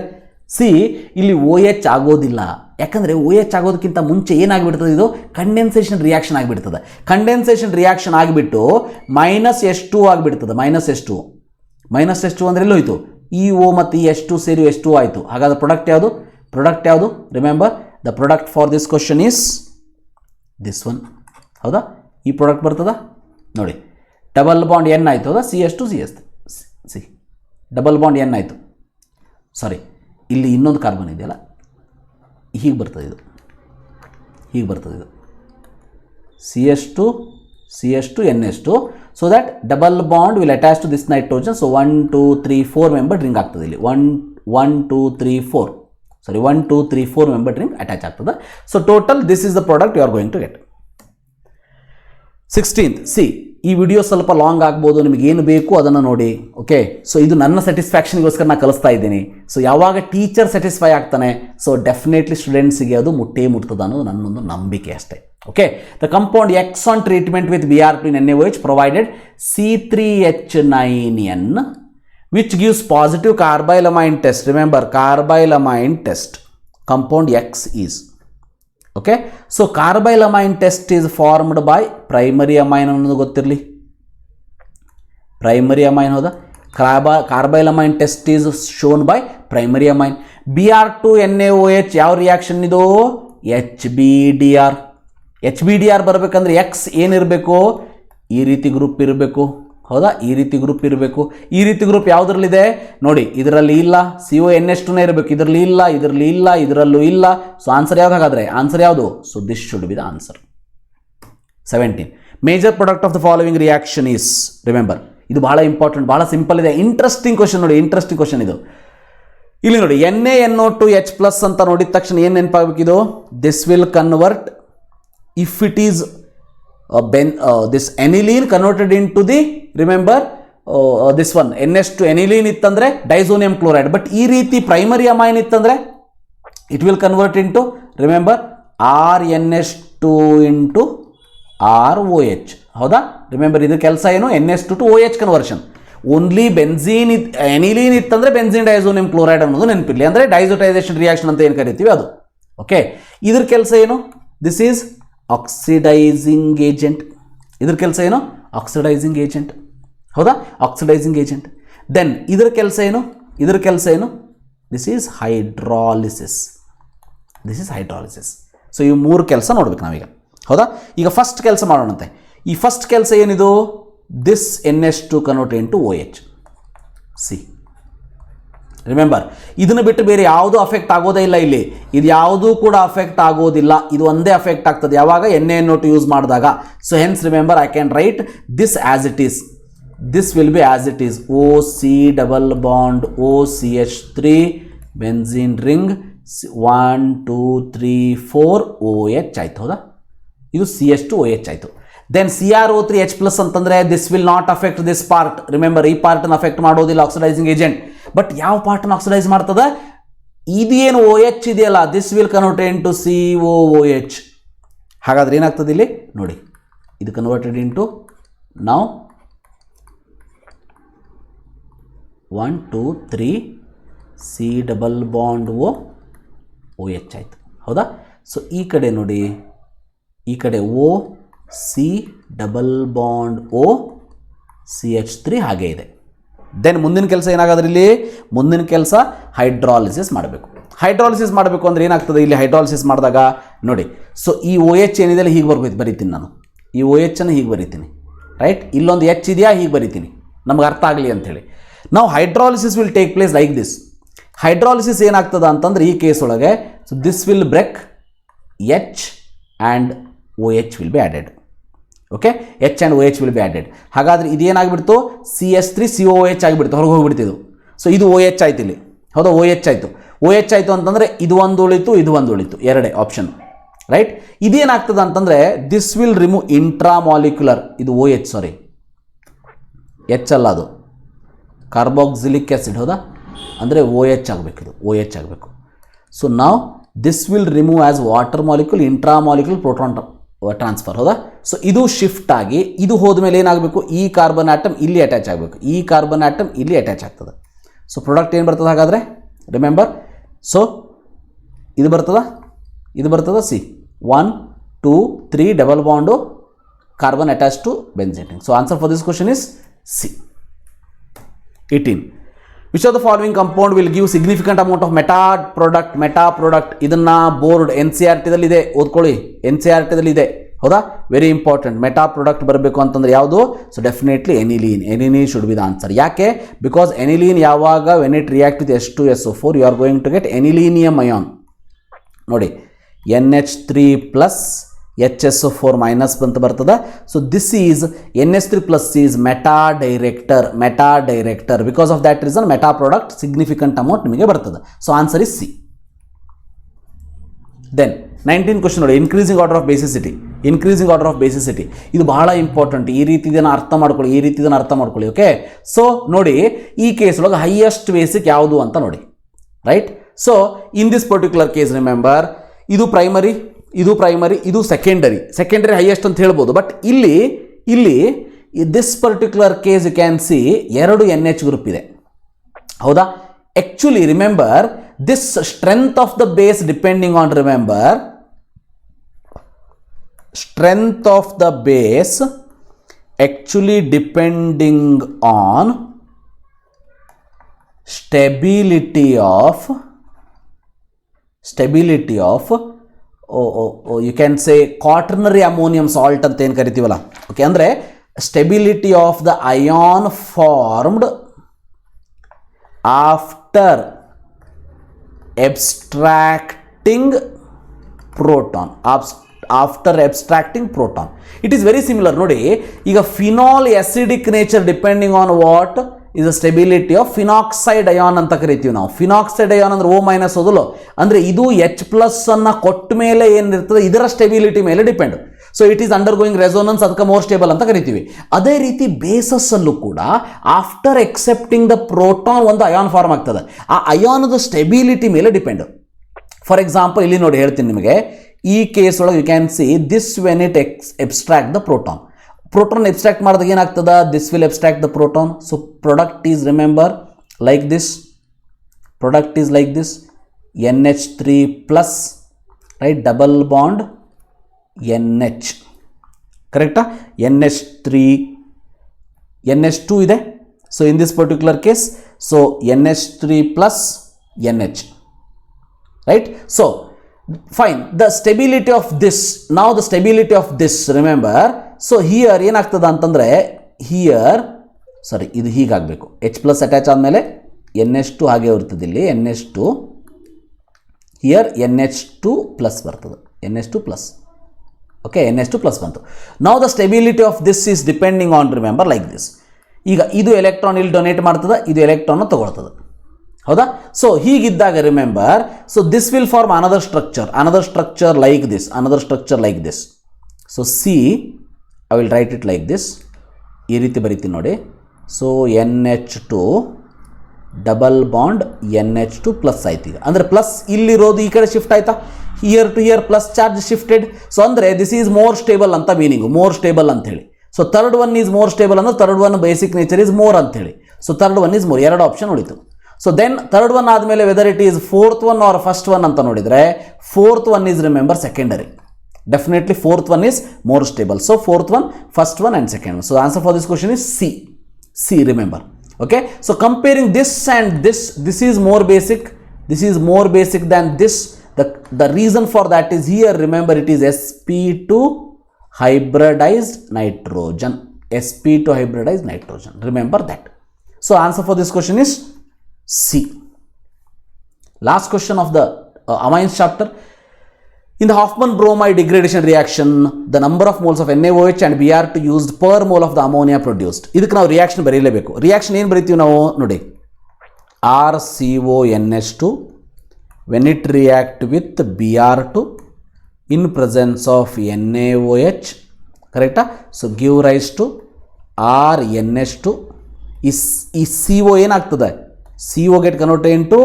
ಇಲ್ಲಿ OH ಆಗೋದಿಲ್ಲ. ಯಾಕಂದರೆ OH ಆಗೋದಕ್ಕಿಂತ ಮುಂಚೆ ಏನಾಗಿಬಿಡ್ತದೆ? ಇದು ಕಂಡೆನ್ಸೇಷನ್ ರಿಯಾಕ್ಷನ್ ಆಗಿಬಿಡ್ತದೆ. ಕಂಡೆನ್ಸೇಷನ್ ರಿಯಾಕ್ಷನ್ ಆಗಿಬಿಟ್ಟು -H2 ಆಗಿಬಿಡ್ತದೆ. -H2 ಅಂದರೆ ಎಲ್ಲೋಯ್ತು? ಈ O ಮತ್ತು ಈ H2 ಸೇರಿ H2 ಆಯಿತು. ಹಾಗಾದ್ರೆ ಪ್ರಾಡಕ್ಟ್ ಯಾವುದು? Remember, the product for this question is this one, ಹೌದಾ? ಈ ಪ್ರಾಡಕ್ಟ್ ಬರ್ತದ ನೋಡಿ. ಡಬಲ್ ಬಾಂಡ್ N ಆಯಿತು, ಹೌದಾ? CH2 ಡಬಲ್ ಬಾಂಡ್ N ಆಯಿತು. ಸಾರಿ, ಇಲ್ಲಿ ಇನ್ನೊಂದು ಕಾರ್ಬನ್ ಇದೆಯಲ್ಲ, ಹೀಗೆ ಬರ್ತದೆ ಇದು CH2 NH2. So that double bond will attach to this nitrogen. So 1 2 3 4 member ring ಆಗ್ತದೆ ಇಲ್ಲಿ. 1 2 3 4 ಮೆಂಬರ್ ರಿಂಗ್ ಅಟ್ಯಾಚ್ ಆಗ್ತದೆ. So total this is the product you are going to get. 16th ಈ ವಿಡಿಯೋ ಸ್ವಲ್ಪ long ಆಗ್ಬೋದು, ನಿಮಗೆ ಏನು ಬೇಕು ಅದನ್ನು ನೋಡಿ. ಓಕೆ, ಸೊ ಇದು ನನ್ನ ಸ್ಯಾಟಿಸ್ಫ್ಯಾಕ್ಷನ್ಗೋಸ್ಕರ ನಾನು ಕಲಿಸ್ತಾ ಇದ್ದೀನಿ. ಸೊ ಯಾವಾಗ ಟೀಚರ್ ಸ್ಯಾಟಿಸ್ಫೈ ಆಗ್ತಾನೆ, ಸೊ ಡೆಫಿನೆಟ್ಲಿ ಸ್ಟೂಡೆಂಟ್ಸಿಗೆ ಅದು ಮುಟ್ತದ ಅನ್ನೋದು ನನ್ನೊಂದು ನಂಬಿಕೆ ಅಷ್ಟೇ. Okay, the compound X on treatment with Br2 in NaOH provided C3H9N which gives positive carbylamine test. Remember, carbylamine test. Compound X is. Okay, so carbylamine test is formed by primary amine ಅನ್ನೋದು ಗೊತ್ತಿರಲಿ. Primary amine ಹೌದಾ? Carbylamine test is shown by primary amine. Br2NaOH ಯಾವ reaction ಇದು? HBdR. HBdR ಬರಬೇಕಂದ್ರೆ X ಏನಿರಬೇಕು? ಈ ರೀತಿ group ಇರಬೇಕು ಹೌದಾ? ಈ ರೀತಿ ಗ್ರೂಪ್ ಇರಬೇಕು. ಈ ರೀತಿ ಗ್ರೂಪ್ ಯಾವುದರಲ್ಲಿದೆ ನೋಡಿ, ಇದರಲ್ಲಿ ಇಲ್ಲ. CONH2 ಇರಬೇಕು, ಇದರಲ್ಲಿ ಇಲ್ಲ, ಇದರಲ್ಲಿ ಇಲ್ಲ, ಇದರಲ್ಲೂ ಇಲ್ಲ. ಸೊ ಆನ್ಸರ್ ಯಾವ್ದು ಹಾಗಾದರೆ? ಆನ್ಸರ್ ಯಾವುದು? So this should be the answer. 17 major product of the following reaction is, remember ಇದು ಬಹಳ ಇಂಪಾರ್ಟೆಂಟ್, ಬಹಳ ಸಿಂಪಲ್ ಇದೆ. ಇಂಟ್ರೆಸ್ಟಿಂಗ್ ಕ್ವಶನ್ ನೋಡಿ, ಇಂಟ್ರೆಸ್ಟಿಂಗ್ ಕ್ವಶನ್ ಇದು. ಇಲ್ಲಿ ನೋಡಿ NaNO2H+ ಅಂತ ನೋಡಿದ ತಕ್ಷಣ ಏನು ನೆನಪಾಗಬೇಕು? ಇದು this will convert if it is this aniline converted into the, remember this one NH2 aniline ಇತ್ತಂದ್ರೆ ಡೈಸೋನಿಯಂ ಕ್ಲೋರೈಡ್. ಬಟ್ ಈ ರೀತಿ ಪ್ರೈಮರಿ ಅಮೈನ್ ಇತ್ತಂದ್ರೆ it will convert into, remember, RNH2 into ROH. ಹೌದಾ? Remember ಇದು ಕೆಲಸ ಏನು? NH2 to OH conversion. Only benzene aniline ಇತ್ತಂದ್ರೆ benzene ಡೈಸೋನಿಯಂ chloride ಅನ್ನೋದು ನೆನಪಿರಲಿ, ಅಂದರೆ ಡೈಸೋಟೈಸೇಷನ್ ರಿಯಾಕ್ಷನ್ ಅಂತ ಏನು ಕರಿತೀವಿ ಅದು. ಓಕೆ, ಇದ್ರ ಕೆಲಸ ಏನು? This is oxidising agent. ಇದ್ರ ಕೆಲಸ ಏನು? Oxidising agent. ಹೌದಾ? Oxidising agent. ದೆನ್ ಇದರ ಕೆಲಸ ಏನು? ಇದರ ಕೆಲಸ ಏನು? This is hydrolysis. This is hydrolysis. So ಇವು ಮೂರು ಕೆಲಸ ನೋಡ್ಬೇಕು ನಾವೀಗ. ಹೌದಾ? ಈಗ ಫಸ್ಟ್ ಕೆಲಸ ಮಾಡೋಣಂತೆ. ಈ ಫಸ್ಟ್ ಕೆಲಸ ಏನಿದು? This NH2 convert into OH. C, remember ಇದನ್ನು ಬಿಟ್ಟು ಬೇರೆ ಯಾವುದೂ ಅಫೆಕ್ಟ್ ಆಗೋದೇ ಇಲ್ಲ ಇಲ್ಲಿ. ಇದು ಯಾವುದೂ ಕೂಡ ಅಫೆಕ್ಟ್ ಆಗೋದಿಲ್ಲ, ಇದು ಒಂದೇ ಅಫೆಕ್ಟ್ ಆಗ್ತದೆ ಯಾವಾಗ? NaNO2 ಯೂಸ್ ಮಾಡಿದಾಗ. So hence remember I can write this as it is. This will be as it is OC double bond OCH3 benzene ring 1 2 3 4 OH ಆಯ್ತು. ಹೌದಾ? ಇದು CH2OH ಆಯಿತು. ದೆನ್ CrO3H+ ಅಂತಂದರೆ this will not affect this part. Remember ಈ ಪಾರ್ಟನ್ನು affect ಮಾಡೋದಿಲ್ಲ oxidising agent. But ಯಾವ ಪಾರ್ಟನ್ನು oxidise ಮಾಡ್ತದೆ? ಇದೇನು OH ಇದೆಯಲ್ಲ, this will convert into COOH. ಹಾಗಾದ್ರೆ ಏನಾಗ್ತದೆ ಇಲ್ಲಿ ನೋಡಿ, ಇದು ಕನ್ವರ್ಟೆಡ್ ಇಂಟು ನಾವು 1 2 3 C ಡಬಲ್ ಬಾಂಡ್ OH ಆಯಿತು. ಹೌದಾ? ಸೊ ಈ ಕಡೆ ನೋಡಿ, ಈ ಕಡೆ OC ಡಬಲ್ ಬಾಂಡ್ CH3 ಹಾಗೆ ಇದೆ. ದೆನ್ ಮುಂದಿನ ಕೆಲಸ ಏನಾಗೋದ್ರಿ ಇಲ್ಲಿ? ಮುಂದಿನ ಕೆಲಸ ಹೈಡ್ರಾಲಿಸಿಸ್ ಮಾಡಬೇಕು. ಹೈಡ್ರಾಲಿಸಿಸ್ ಮಾಡಬೇಕು ಅಂದರೆ ಏನಾಗ್ತದೆ ಇಲ್ಲಿ? ಹೈಡ್ರಾಲಿಸಿಸ್ ಮಾಡಿದಾಗ ನೋಡಿ, ಸೊ ಈ OH ಏನಿದೆ ಹೀಗೆ ಬರೀತೀನಿ ನಾನು. ಈ OH ಅನ್ನು ಹೀಗೆ ಬರೀತೀನಿ, ರೈಟ್? ಇಲ್ಲೊಂದು H ಇದೆಯಾ? ಹೀಗೆ ಬರೀತೀನಿ, ನಮ್ಗೆ ಅರ್ಥ ಆಗಲಿ ಅಂಥೇಳಿ. ನಾವು hydrolysis will take place like this. Hydrolysis ಏನಾಗ್ತದ ಅಂತಂದ್ರೆ ಈ ಕೇಸ್ ಒಳಗೆ, so this will break H and OH will be added. Okay, H and OH will be added. ಹಾಗಾದರೆ ಇದೇನಾಗಿಬಿಡ್ತು? CH3COOH ಆಗಿಬಿಡ್ತು, ಹೊರಗೆ ಹೋಗಿಬಿಡ್ತಿದ್ದು. ಸೊ ಇದು OH ಆಯ್ತು ಇಲ್ಲಿ. ಹೌದಾ? OH ಆಯಿತು. OH ಆಯಿತು ಅಂತಂದರೆ ಇದು ಒಂದು ಉಳಿತು, ಇದು ಒಂದು ಉಳಿತು, ಎರಡೇ ಆಪ್ಷನ್, ರೈಟ್? ಇದೇನಾಗ್ತದೆ ಅಂತಂದರೆ ದಿಸ್ ವಿಲ್ ರಿಮೂವ್ ಇಂಟ್ರಾಮಾಲಿಕ್ಯುಲರ್, ಇದು OH, ಸಾರಿ H ಅಲ್ಲ, ಅದು ಕಾರ್ಬಾಕ್ಸಿಲಿಕ್ ಆ್ಯಸಿಡ್. ಹೌದಾ? ಅಂದರೆ OH ಆಗಬೇಕು, ಇದು OH ಆಗಬೇಕು. ಸೊ ನಾವು this will remove as water molecule, intramolecular proton transfer. ಹೌದಾ? ಸೊ ಇದು ಶಿಫ್ಟ್ ಆಗಿ ಇದು ಹೋದ್ಮೇಲೆ ಏನಾಗಬೇಕು? ಈ ಕಾರ್ಬನ್ ಆಟಮ್ ಇಲ್ಲಿ ಅಟ್ಯಾಚ್ ಆಗಬೇಕು, ಈ ಕಾರ್ಬನ್ ಆಟಮ್ ಇಲ್ಲಿ ಅಟ್ಯಾಚ್ ಆಗ್ತದೆ. ಸೊ ಪ್ರಾಡಕ್ಟ್ ಏನು ಬರ್ತದೆ ಹಾಗಾದರೆ? ರಿಮೆಂಬರ್, ಸೊ ಇದು ಬರ್ತದ, ಇದು ಬರ್ತದ. C 1 2 3 double bond carbon attach to benzene ring. So answer for this question is C. 18 which of the following compound will give significant amount of meta product. ಇದನ್ನ board NCERT ಇದೆ, ಓದ್ಕೊಳ್ಳಿ, NCERT ಇದೆ. ಹೌದಾ? Very important. Meta product ಬರಬೇಕು ಅಂತಂದ್ರೆ ಯಾವುದು? So definitely aniline. Aniline should be the answer. ಯಾಕೆ? Because aniline ಯಾವಾಗ when it react with H2SO4 you are going to get anilinium ion. ನೋಡಿ, NH3+ HSO4- ಅಂತ ಬರ್ತದೆ. So this is NH3+ is meta director. Because of that reason meta product significant amount ನಿಮಗೆ ಬರ್ತದೆ. So answer is C. Then 19 question ನೋಡಿ, increasing order of basicity. ಇದು ಬಹಳ important. ಈ ರೀತಿ ಇದನ್ನು ಅರ್ಥ ಮಾಡ್ಕೊಳ್ಳಿ. ಓಕೆ, ಸೊ ನೋಡಿ ಈ ಕೇಸ್ ಒಳಗೆ ಹೈಯೆಸ್ಟ್ ಬೇಸಿಕ್ ಯಾವುದು ಅಂತ ನೋಡಿ, right? So in this particular case remember, ಇದು ಪ್ರೈಮರಿ, ಇದು ಸೆಕೆಂಡರಿ ಹೈಯೆಸ್ಟ್ ಅಂತ ಹೇಳ್ಬೋದು. ಬಟ್ ಇಲ್ಲಿ this particular case you can see 2 NH group ಇದೆ. ಹೌದಾ? Actually remember this strength of the base depending on, remember strength of the base actually depending on stability of you can say quaternary ammonium salt ಅಂತ ಏನು ಕರಿತೀವಲ್ಲ. Okay, ಅಂದರೆ stability of the ion formed after abstracting proton. After abstracting proton. It is very similar ನೋಡಿ. ಈಗ phenol acidic nature depending on what is uh stability of phenoxide ion ಅಂತ ಕರಿತೀವಿ ನಾವು. Phenoxide ion ಅಂದ್ರೆ O- ಓದಲು, ಅಂದರೆ ಇದು H+ ಅನ್ನು ಕೊಟ್ಟ ಮೇಲೆ ಏನಿರ್ತದೆ ಇದರ ಸ್ಟೆಬಿಲಿಟಿ ಮೇಲೆ depend. So it is undergoing resonance, ಅದಕ್ಕೆ ಮೋರ್ ಸ್ಟೇಬಲ್ ಅಂತ ಕರಿತೀವಿ. ಅದೇ ರೀತಿ ಬೇಸಸ್ ಅಲ್ಲೂ ಕೂಡ ಆಫ್ಟರ್ ಎಕ್ಸೆಪ್ಟಿಂಗ್ ದ ಪ್ರೋಟಾನ್ ಒಂದು ಅಯಾನ್ ಫಾರ್ಮ್ ಆಗ್ತದೆ. ಆ ಅಯಾನದ ಸ್ಟೆಬಿಲಿಟಿ ಮೇಲೆ ಡಿಪೆಂಡ್. ಫಾರ್ ಎಕ್ಸಾಂಪಲ್ ಇಲ್ಲಿ ನೋಡಿ ಹೇಳ್ತೀನಿ ನಿಮಗೆ. ಈ ಕೇಸ್ ಒಳಗೆ you can see this when it abstract the proton. Proton abstract ಮಾಡಿದಾಗ ಏನಾಗ್ತದ, this will abstract the proton. So product is remember like this, product is like this NH3+, right, double bond NH, ಕರೆಕ್ಟಾ? NH3 NH2 ಇದೆ. So in this particular case, so NH3+ NH, right? So fine, the stability of this, now the stability of this, remember, so here ಏನಾಗ್ತದ ಅಂತಂದರೆ, here ಸಾರಿ ಇದು ಹೀಗಾಗಬೇಕು, H+ attach ಆದಮೇಲೆ NH2 ಹಾಗೆ ಇರ್ತದೆ ಇಲ್ಲಿ, NH2 here NH2+ ಬರ್ತದೆ, NH2+, okay, NH2+ ಬಂತು. now the stability of this is depending on, remember, like this. ಈಗ ಇದು ಎಲೆಕ್ಟ್ರಾನ್ ಇಲ್ಲಿ ಡೊನೇಟ್ ಮಾಡ್ತದೆ, ಇದು ಎಲೆಕ್ಟ್ರಾನ್ ತಗೊಳ್ತದೆ, ಹೌದಾ? ಸೊ ಹೀಗಿದ್ದಾಗ remember, so this will form another structure like this, so see I will write it like this, ಈ ರೀತಿ ಬರೀತೀನಿ ನೋಡಿ. So NH2 double bond NH2+ ಆಯ್ತು. ಈಗ ಅಂದರೆ ಪ್ಲಸ್ ಇಲ್ಲಿರೋದು ಈ ಕಡೆ ಶಿಫ್ಟ್ ಆಯ್ತಾ, here to here plus charge shifted. So ಅಂದರೆ ದಿಸ್ ಈಸ್ ಮೋರ್ ಸ್ಟೇಬಲ್ ಅಂತ ಮೀನಿಂಗು, ಮೋರ್ ಸ್ಟೇಬಲ್ ಅಂತ ಹೇಳಿ. So third one is more stable ಅಂದ್ರೆ third one basic nature is more ಅಂತ ಹೇಳಿ. So third one is more, ಎರಡು option ಉಳಿತು. So then third one ಆದಮೇಲೆ whether it is fourth one or first one ಅಂತ ನೋಡಿದರೆ, fourth one is remember secondary. Definitely fourth one is more stable. So fourth one, first one and second one. So answer for this question is C, remember. Okay, so comparing this and this is more basic than this. The reason for that is here, remember, it is sp2 hybridized nitrogen, remember that. So answer for this question is C. Last question of the amines chapter. In the Hoffman bromide degradation reaction, the number of moles of NaOH and Br2 used per mole of the ammonia produced. ಇದಕ್ಕೆ ನಾವು reaction ಬರೀಲೇಬೇಕು. Reaction ಏನು ಬರೀತೀವಿ ನಾವು ನೋಡಿ, RCONH2 when it react with Br2 in presence of NaOH, ಕರೆಕ್ಟಾ? So give rise to RNH2. ಈ CO ಏನಾಗ್ತದೆ, CO get converted into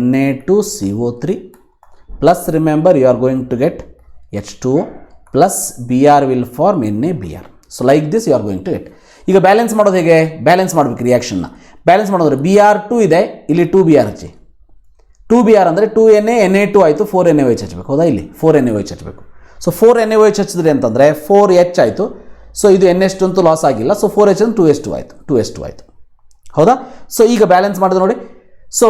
Na2CO3 plus, remember, you are going to get H2O plus Br will form NaBr. So like this you are going to get. ಈಗ balance ಮಾಡೋದು ಹೇಗೆ, balance ಮಾಡಬೇಕು ರಿಯಾಕ್ಷನ್ನ. Balance ಮಾಡೋದ್ರೆ Br2 ಇದೆ, ಇಲ್ಲಿ 2Br ಹಚ್ಚಿ. 2Br ಅಂದರೆ 2Na Na2 ಆಯಿತು, 4NaOH ಹಚ್ಚಬೇಕು, ಹೌದಾ? ಇಲ್ಲಿ 4NaOH ಹಚ್ಚಬೇಕು. ಸೊ 4NaOH ಹಚ್ಚಿದ್ರಿ ಅಂತಂದರೆ 4H ಆಯಿತು. ಸೊ ಇದು NH2 ಅಂತೂ ಲಾಸ್ ಆಗಿಲ್ಲ. ಸೊ 4H ಅಂದ್ರೆ 2S2 ಆಯಿತು, ಹೌದಾ? ಸೊ ಈಗ ಬ್ಯಾಲೆನ್ಸ್ ಮಾಡಿದ್ರೆ ನೋಡಿ, so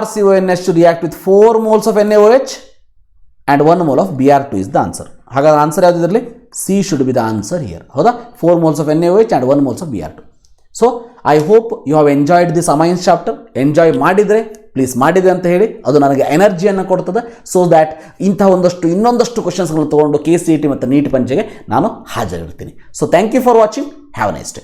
RCONH to react with 4 moles of NaOH and 1 mole of Br2 is the answer. ಹಾಗಾದ್ರೆ ಆನ್ಸರ್ ಯಾವುದು ಇದರಲ್ಲಿ? C should be the answer here, ಹೌದಾ? 4 moles of NaOH and 1 moles of Br2. So I hope you have enjoyed this amines chapter. Enjoy ಮಾಡಿದರೆ please ಮಾಡಿದೆ ಅಂತ ಹೇಳಿ, ಅದು ನನಗೆ ಎನರ್ಜಿಯನ್ನು ಕೊಡ್ತದೆ. ಸೊ ದ್ಯಾಟ್ ಇಂಥ ಇನ್ನೊಂದಷ್ಟು ಕ್ವಶನ್ಸ್ಗಳನ್ನು ತೊಗೊಂಡು KCET ಮತ್ತು ನೀಟ್ ಪಂಚೆಗೆ ನಾನು ಹಾಜರಿರ್ತೀನಿ. So thank you for watching. Have a nice day.